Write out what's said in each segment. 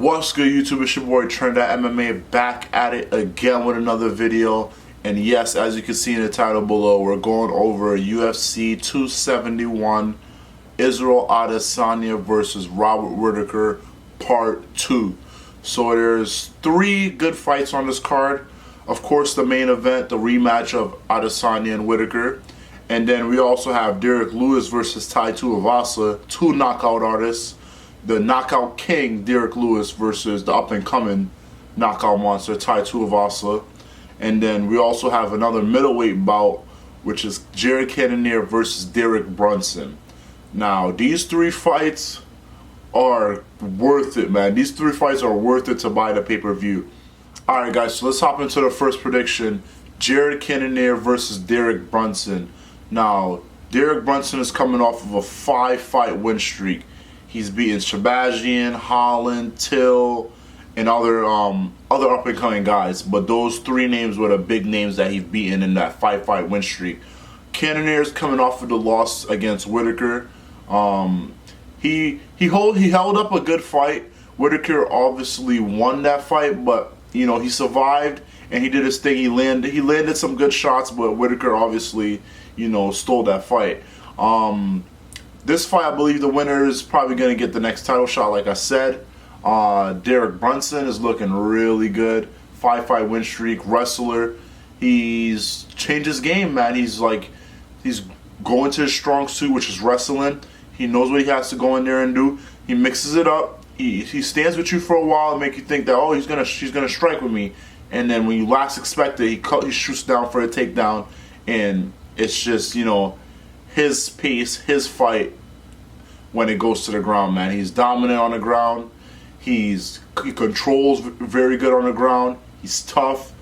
What's good, YouTube? It's your boy Trend at MMA, back at it again with another video. And yes, as you can see in the title below, we're going over UFC 271, Israel Adesanya versus Robert Whittaker, Part 2. So there's 3 good fights on this card. Of course, the main event, the rematch of Adesanya and Whittaker. And then we also have Derek Lewis versus Tai Tuivasa, 2 knockout artists. The knockout king, Derek Lewis, versus the up-and-coming knockout monster, Tai Tuivasa. And then we also have another middleweight bout, which is Jared Cannonier versus Derek Brunson. Now, these 3 fights are worth it, man. These 3 fights are worth it to buy the pay-per-view. Alright, guys, so let's hop into the first prediction. Jared Cannonier versus Derek Brunson. Now, Derek Brunson is coming off of a 5-fight win streak. He's beaten Shabazian, Holland, Till, and other up-and-coming guys. But those 3 names were the big names that he's beaten in that 5-fight win streak. Cannonier's coming off of the loss against Whittaker. He held up a good fight. Whittaker obviously won that fight, but you know, he survived and he did his thing. He landed some good shots, but Whittaker obviously, you know, stole that fight. This fight, I believe the winner is probably going to get the next title shot, like I said. Derek Brunson is looking really good. 5-fight win streak, wrestler. He's changed his game, man. He's going to his strong suit, which is wrestling. He knows what he has to go in there and do. He mixes it up. He stands with you for a while and make you think that, oh, she's gonna strike with me. And then when you last expect it, he shoots down for a takedown. And it's just, you know, his pace, his fight when it goes to the ground, man. He's dominant on the ground. He controls very good on the ground. He's tough.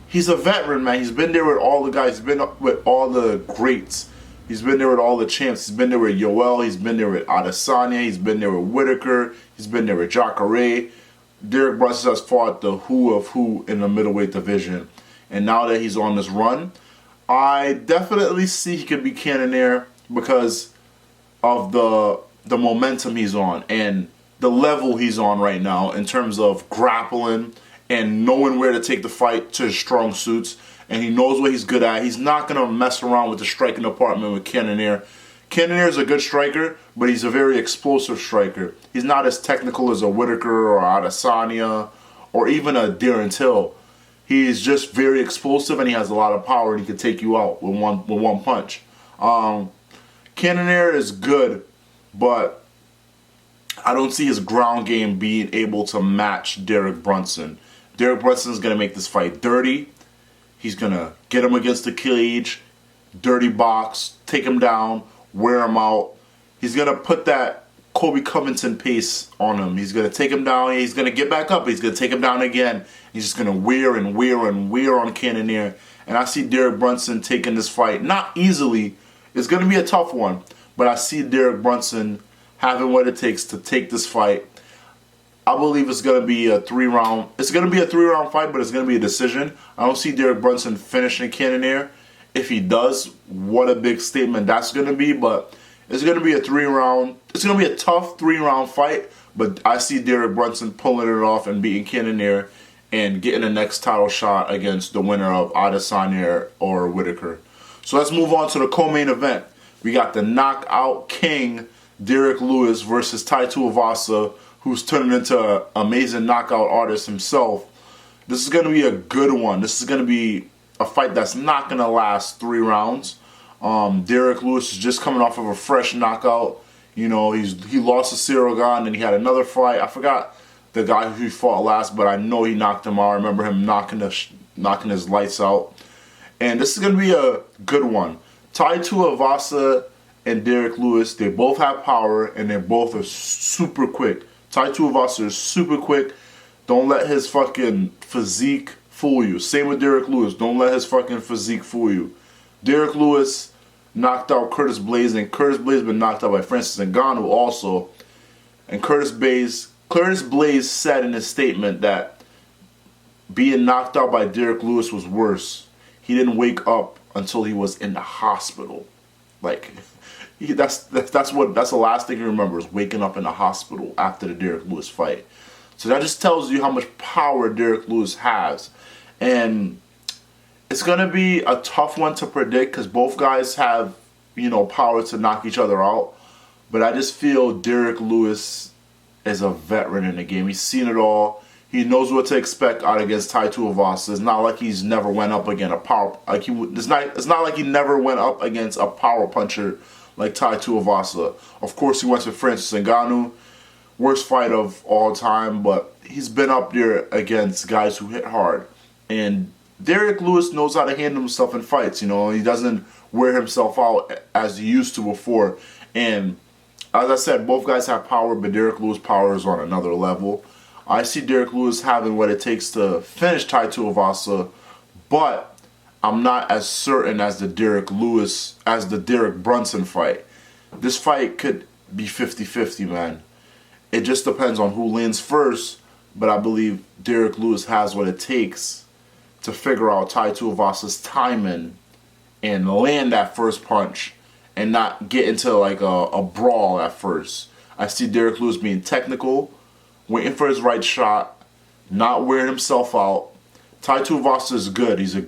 He's a veteran, man. He's been there with all the guys. He's been with all the greats. He's been there with all the champs. He's been there with Yoel. He's been there with Adesanya. He's been there with Whittaker. He's been there with Jacare. Derek Brunson has fought the who of who in the middleweight division. And now that he's on this run, I definitely see he could be Cannonier because of the momentum he's on and the level he's on right now in terms of grappling and knowing where to take the fight to his strong suits. And he knows what he's good at. He's not going to mess around with the striking department with Cannonier. Cannonier is a good striker, but he's a very explosive striker. He's not as technical as a Whittaker or Adesanya or even a Darren Till. He's just very explosive and he has a lot of power and he can take you out with one punch. Cannonier is good, but I don't see his ground game being able to match Derek Brunson. Derek Brunson is going to make this fight dirty. He's going to get him against the cage, dirty box, take him down, wear him out. He's going to put that Kobe Covington pace on him. He's going to take him down. He's going to get back up. He's going to take him down again. He's just going to wear and wear and wear on Cannonier. And I see Derek Brunson taking this fight. Not easily. It's going to be a tough one. But I see Derek Brunson having what it takes to take this fight. I believe it's going to be a 3-round. It's going to be a 3-round fight, but it's going to be a decision. I don't see Derek Brunson finishing Cannonier. If he does, what a big statement that's going to be. But it's going to be a 3-round. It's going to be a tough 3-round fight. But I see Derek Brunson pulling it off and beating Cannonier and getting the next title shot against the winner of Adesanya or Whittaker. So let's move on to the co-main event. We got the knockout king, Derek Lewis, versus Tai Tuivasa, who's turning into an amazing knockout artist himself. This is going to be a good one. This is going to be a fight that's not going to last 3 rounds. Derek Lewis is just coming off of a fresh knockout. You know, he lost to Cyril Gane, and he had another fight. I forgot the guy who he fought last, but I know he knocked him out. I remember him knocking his lights out. And this is going to be a good one. Tai Tuivasa and Derek Lewis, they both have power, and they both are super quick. Tai Tuivasa is super quick. Don't let his fucking physique fool you. Same with Derek Lewis. Don't let his fucking physique fool you. Derek Lewis knocked out Curtis Blaydes, and Curtis Blaydes been knocked out by Francis Ngannou also. And Curtis Blaydes said in his statement that being knocked out by Derek Lewis was worse. He didn't wake up until he was in the hospital. Like, that's the last thing he remembers, waking up in the hospital after the Derek Lewis fight. So that just tells you how much power Derrick Lewis has. And it's going to be a tough one to predict because both guys have, power to knock each other out. But I just feel Derrick Lewis is a veteran in the game. He's seen it all. He knows what to expect out against Tai Tuivasa. It's not like he's never went up against a power. It's not like he never went up against a power puncher like Tai Tuivasa. Of course, he went to Francis Ngannou, worst fight of all time. But he's been up there against guys who hit hard. And Derrick Lewis knows how to handle himself in fights. He doesn't wear himself out as he used to before. And as I said, both guys have power, but Derrick Lewis' power is on another level. I see Derrick Lewis having what it takes to finish Tai Tuivasa, but I'm not as certain as the Derrick Brunson fight. This fight could be 50-50, man. It just depends on who lands first, but I believe Derrick Lewis has what it takes to figure out Tai Tuivasa's timing and land that first punch and not get into like a brawl at first. I see Derrick Lewis being technical, waiting for his right shot, not wearing himself out. Tai Tuivasa is good. He's a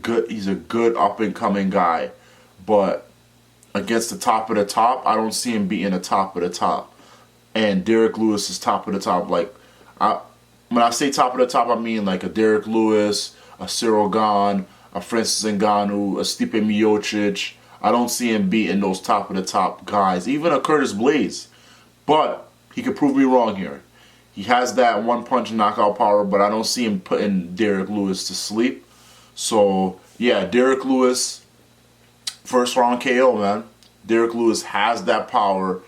good up and coming guy, but against the top of the top, I don't see him beating the top of the top. And Derrick Lewis is top of the top. When I say top of the top, I mean like a Derrick Lewis, a Cyril Gane, a Francis Ngannou, a Stipe Miocic. I don't see him beating those top of the top guys, even a Curtis Blaydes. But he could prove me wrong here. He has that one punch knockout power, but I don't see him putting Derrick Lewis to sleep. So yeah, Derrick Lewis, first round KO, man. Derrick Lewis has that power,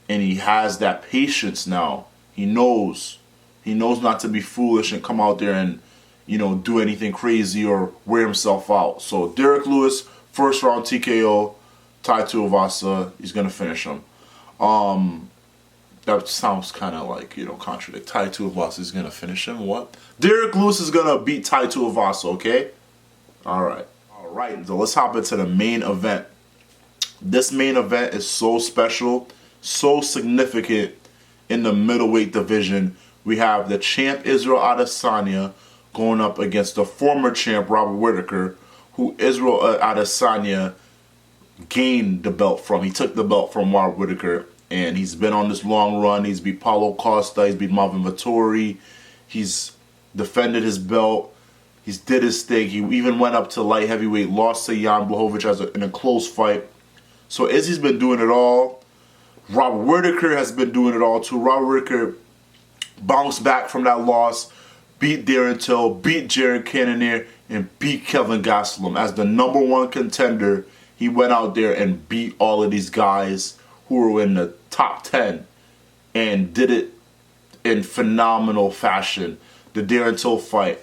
and he has that patience now. He knows not to be foolish and come out there and do anything crazy or wear himself out. So Derrick Lewis, first round TKO, Tai Tuivasa, he's gonna finish him. That sounds kind of like, contradict. Tai Tuivasa is gonna finish him. What? Derrick Lewis is gonna beat Tai Tuivasa. Okay. All right. So let's hop into the main event. This main event is so special, so significant in the middleweight division. We have the champ Israel Adesanya going up against the former champ Robert Whittaker, who Israel Adesanya gained the belt from. He took the belt from Robert Whittaker, and he's been on this long run. He's beat Paulo Costa, he's beat Marvin Vettori, he's defended his belt, he's did his thing. He even went up to light heavyweight, lost to Jan Blachowicz in a close fight. So Izzy's been doing it all. Robert Whittaker has been doing it all too. Robert Whittaker bounced back from that loss, beat Darren Till, beat Jared Cannonier, and beat Kelvin Gastelum. As the #1 contender, he went out there and beat all of these guys who were in the top 10 and did it in phenomenal fashion. The Darren Till fight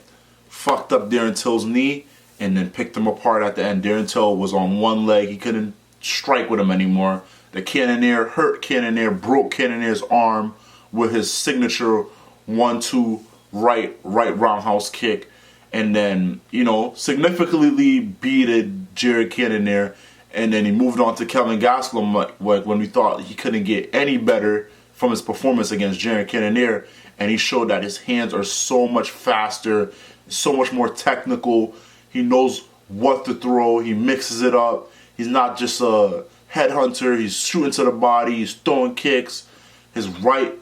fucked up Darren Till's knee and then picked him apart at the end. Darren Till was on one leg. He couldn't strike with him anymore. The Cannonier hurt Cannonier, broke Cannonier's arm with his signature 1-2 right roundhouse kick, and then significantly beat Jared Cannonier, and then he moved on to Kelvin Gastelum when we thought he couldn't get any better from his performance against Jared Cannonier, and he showed that his hands are so much faster, so much more technical. He knows what to throw. He mixes it up. He's not just a headhunter. He's shooting to the body. He's throwing kicks. His right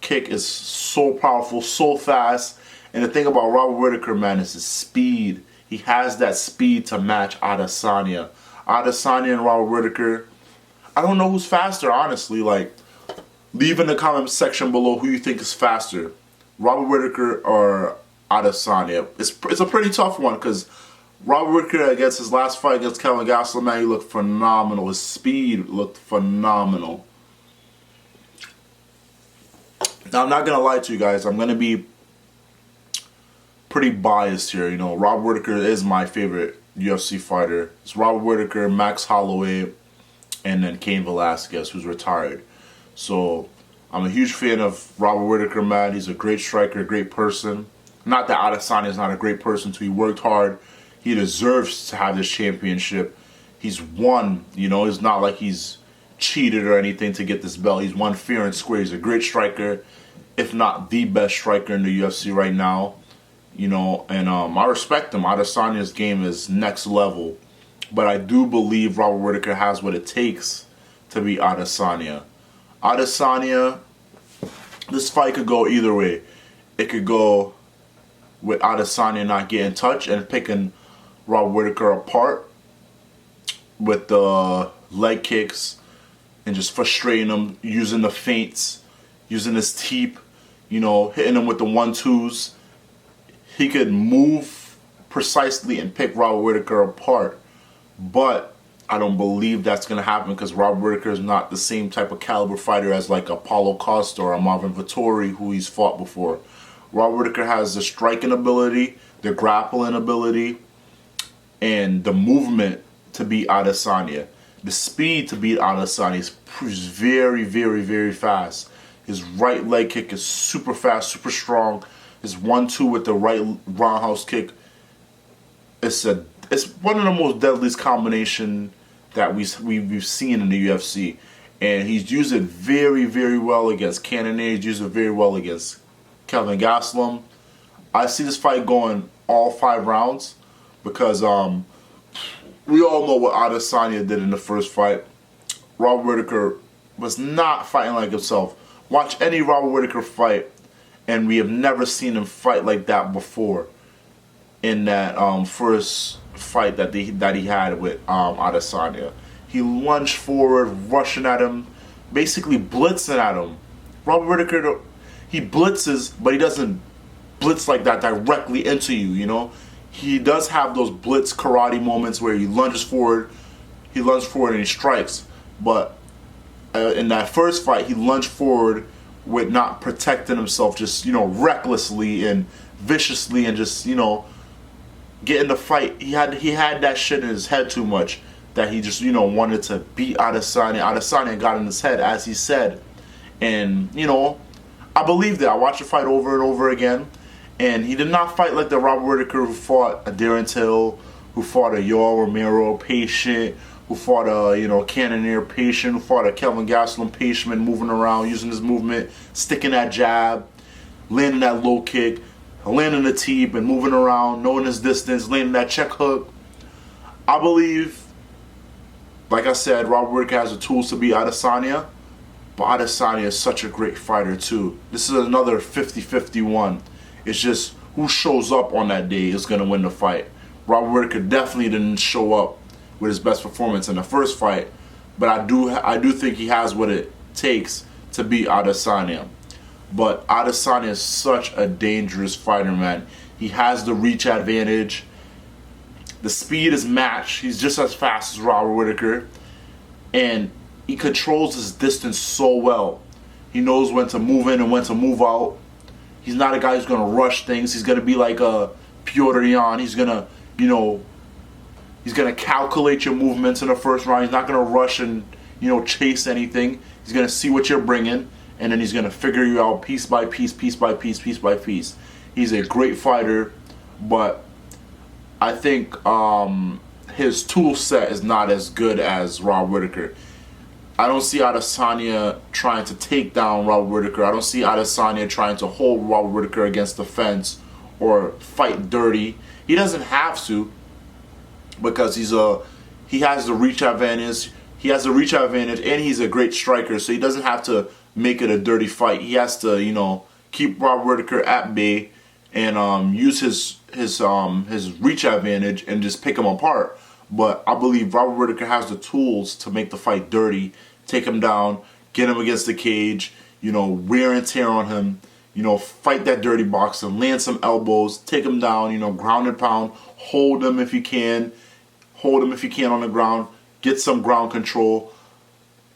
kick is so powerful, so fast. And the thing about Robert Whittaker, man, is his speed. He has that speed to match Adesanya. Adesanya and Robert Whittaker, I don't know who's faster, honestly. Leave in the comment section below who you think is faster, Robert Whittaker or Adesanya. It's a pretty tough one because Robert Whittaker, against his last fight against Kelvin Gastelum, man, he looked phenomenal. His speed looked phenomenal. Now, I'm not going to lie to you guys. I'm going to be pretty biased here. Robert Whittaker is my favorite UFC fighter. It's Robert Whittaker, Max Holloway, and then Cain Velasquez, who's retired. So, I'm a huge fan of Robert Whittaker, man. He's a great striker, great person. Not that Adesanya is not a great person, too. He worked hard. He deserves to have this championship. He's won. It's not like he's cheated or anything to get this belt. He's won fair and square. He's a great striker. if not the best striker in the UFC right now. And I respect him. Adesanya's game is next level. But I do believe Robert Whittaker has what it takes to beat Adesanya. Adesanya, this fight could go either way. It could go with Adesanya not getting touched and picking Robert Whittaker apart with the leg kicks and just frustrating him, using the feints, using his teep, hitting him with the 1-2s. He could move precisely and pick Robert Whittaker apart. But I don't believe that's going to happen because Robert Whittaker is not the same type of caliber fighter as like a Paulo Costa or a Marvin Vettori who he's fought before. Robert Whittaker has the striking ability, the grappling ability, and the movement to beat Adesanya. The speed to beat Adesanya is very, very, very fast. His right leg kick is super fast, super strong. His 1-2 with the right roundhouse kick. It's one of the most deadliest combination that we've seen in the UFC. And he's used it very, very well against Cannonier. He's used it very well against Kelvin Gastelum. I see this fight going all 5 rounds because we all know what Adesanya did in the first fight. Robert Whittaker was not fighting like himself. Watch any Robert Whittaker fight, and we have never seen him fight like that before. In that first fight that he had with Adesanya, he lunged forward, rushing at him, basically blitzing at him. Robert Whittaker, he blitzes, but he doesn't blitz like that directly into you. He does have those blitz karate moments where he lunges forward and he strikes. But in that first fight, he lunged forward with not protecting himself, just recklessly and viciously, and just get in the fight. He had that shit in his head too much that he just wanted to beat Adesanya. Adesanya got in his head, as he said, and I believed it. I watched the fight over and over again. And he did not fight like the Robert Whittaker who fought a Darren Till, who fought a Yoel Romero patient, who fought a Cannonier patient, who fought a Kelvin Gastelum patient, moving around, using his movement, sticking that jab, landing that low kick, landing the teep, and moving around, knowing his distance, landing that check hook. I believe, like I said, Robert Whittaker has the tools to beat Adesanya, but Adesanya is such a great fighter too. This is another 50-50 one. It's just who shows up on that day is going to win the fight. Robert Whittaker definitely didn't show up with his best performance in the first fight, but I do think he has what it takes to beat Adesanya. But Adesanya is such a dangerous fighter, man. He has the reach advantage. The speed is matched. He's just as fast as Robert Whittaker. And he controls his distance so well. He knows when to move in and when to move out. He's not a guy who's going to rush things. He's going to be like a Petr Yan. He's going to, he's going to calculate your movements in the first round. He's not going to rush and, chase anything. He's going to see what you're bringing, and then he's going to figure you out piece by piece, piece by piece, piece by piece. He's a great fighter, but I think his tool set is not as good as Robert Whittaker. I don't see Adesanya trying to take down Robert Whittaker. I don't see Adesanya trying to hold Robert Whittaker against the fence or fight dirty. He doesn't have to because he has the reach advantage. He has the reach advantage, and he's a great striker, so he doesn't have to make it a dirty fight. He has to, keep Robert Whittaker at bay and use his reach advantage and just pick him apart. But I believe Robert Whittaker has the tools to make the fight dirty, take him down, get him against the cage, wear and tear on him, fight that dirty boxing, land some elbows, take him down, ground and pound, hold him if you can on the ground, get some ground control.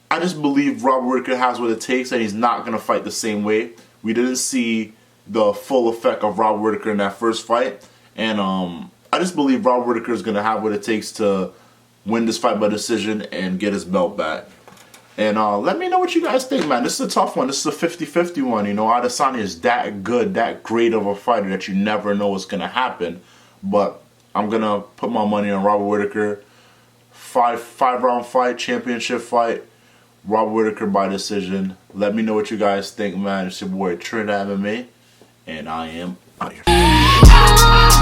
I just believe Robert Whittaker has what it takes, and he's not going to fight the same way. We didn't see the full effect of Robert Whittaker in that first fight, and I just believe Robert Whittaker is going to have what it takes to win this fight by decision and get his belt back. And let me know what you guys think, man. This is a tough one. This is a 50-50 one. Adesanya is that good, that great of a fighter that you never know what's going to happen. But I'm going to put my money on Robert Whittaker. Five round fight, championship fight. Robert Whittaker by decision. Let me know what you guys think, man. It's your boy Trinidad MMA, and I am out here.